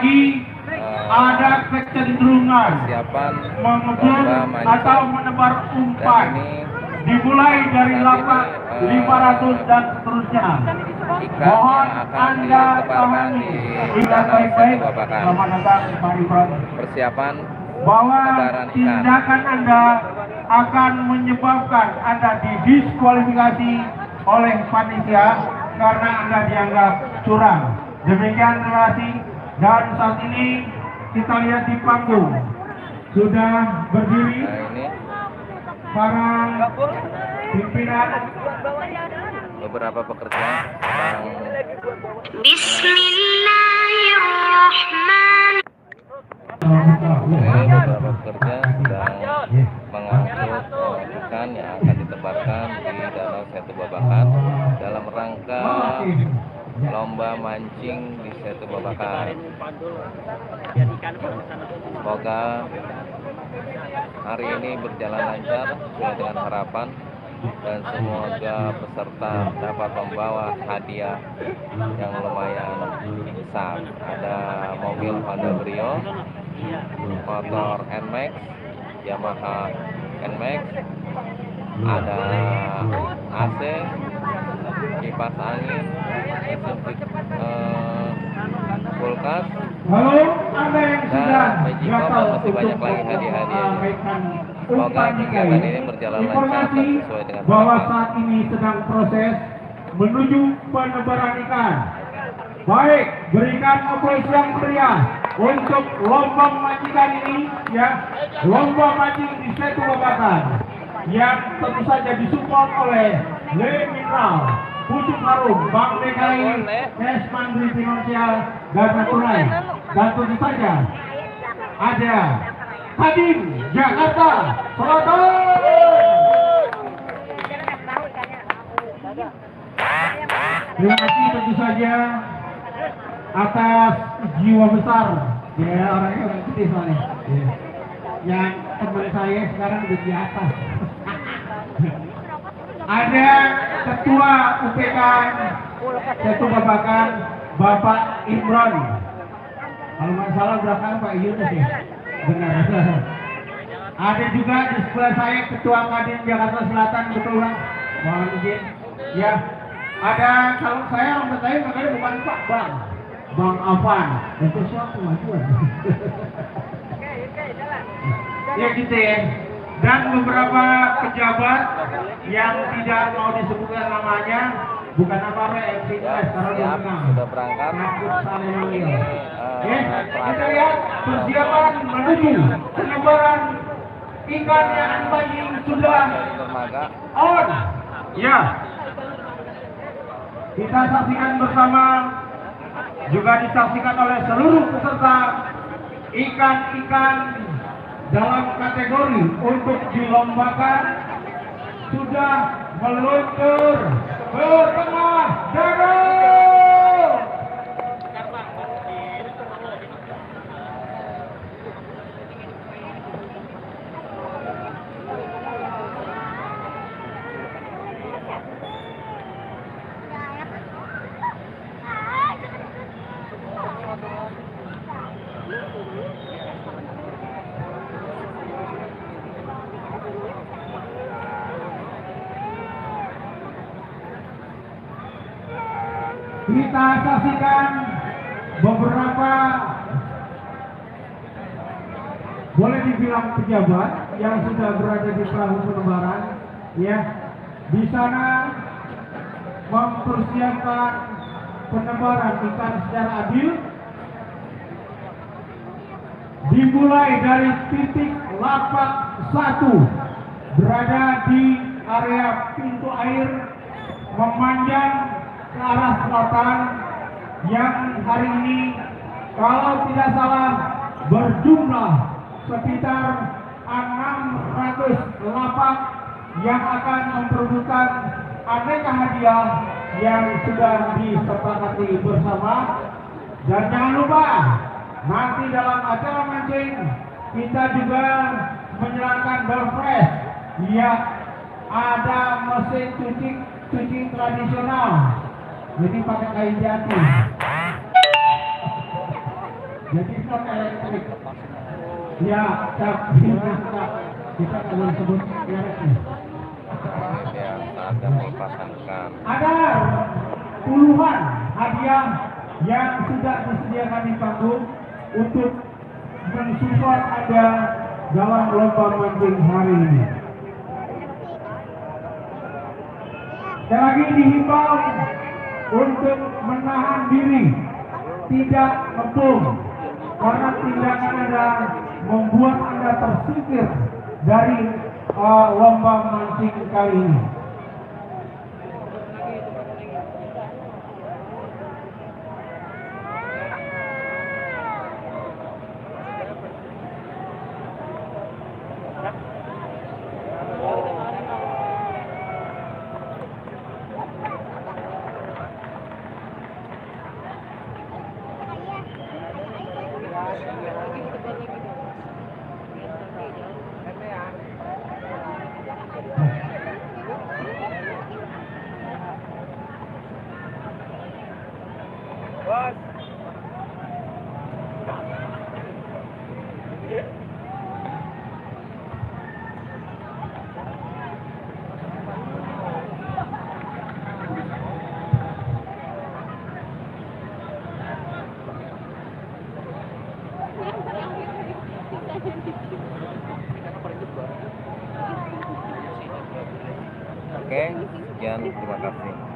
lagi ada kecenderungan mengebut atau menebar umpan dimulai dari lapak 500 dan seterusnya. Mohon Anda pahami, ingat baik-baik. Selamat datang Pak Imron. Persiapan bahwa tindakan Anda akan menyebabkan Anda didiskualifikasi oleh panitia karena Anda dianggap curang. Demikian terima kasih. Dan saat ini kita lihat di panggung sudah berdiri para pimpinan beberapa pekerja yang Bismillahirrahmanirrahim. beberapa pekerja sedang mengangkut ikan yang akan ditebarkan di Danau Setu Babakan dalam rangka lomba mancing di Setu Babakan. Semoga hari ini berjalan lancar sesuai dengan harapan dan semoga peserta dapat membawa hadiah yang lumayan besar. Ada mobil Honda Brio, motor NMAX, Yamaha NMAX, ada AC, kipas angin, kulkas, dan Magicom, masih banyak lagi hadiah-hadiahnya. Semoga kegiatan ini berjalan lancar dan sesuai dengan bahwa saat ini sedang proses menuju penebaran ikan. Baik, berikan aplaus yang meriah untuk lomba mancing ini, ya, lomba mancing di Setu Babakan yang tentu saja disupport oleh Le Mineral, Pucuk Harum, Bank DKI, Cash Mandiri Finansial, dan Tunai. Dan tentu saja ada Kadin Jakarta Selatan. Terima kasih tentu saja atas jiwa besar, ya, orangnya orang gede soalnya, ya. Yang teman saya sekarang udah di atas. Ada Ketua UPK Setu Babakan, Bapak Imron. Kalau nggak salah belakang Pak Yunus, ya, benar. Ada juga di sebelah saya Ketua Kadin Jakarta Selatan, betul Bang? Mohon izin. Ya, ada, kalau saya orang saya makanya bukan Pak, Bang Afan. Itu suatu kemajuan. Ya gitu ya. Dan beberapa pejabat yang tidak mau disebutkan namanya, bukan apa-apa yang tidak siap, sudah berangkat. Kita lihat persiapan menuju penebaran ikan yang anjing sudah on. Ya, kita saksikan bersama, juga disaksikan oleh seluruh peserta. Ikan-ikan dalam kategori untuk dilombakan sudah meluncur ke tengah danau. Kita saksikan beberapa, boleh dibilang pejabat yang sudah berada di perahu penebaran, ya, di sana mempersiapkan penebaran ikan secara adil, dimulai dari titik lapak 1 berada di area pintu air memanjang ke arah selatan, yang hari ini kalau tidak salah berjumlah sekitar 600 lapak yang akan memperebutkan aneka hadiah yang sudah disepakati bersama. Dan jangan lupa nanti dalam acara mancing kita juga menyerahkan door press, ya, ada mesin cuci tradisional, jadi pakai kain jati. Jadi stop elektrik. Ya, tapi kita akan sebut elektrik. Ya, saatnya melepaskan ikan. Ada puluhan hadiah yang sudah disediakan di panggung untuk mensupport Anda dalam lomba mancing hari ini. Sekali lagi dihimbau untuk menahan diri, tidak ngepung, karena tindakan Anda membuat Anda tersingkir dari lomba mancing kali ini. Oke, sekian, terima kasih.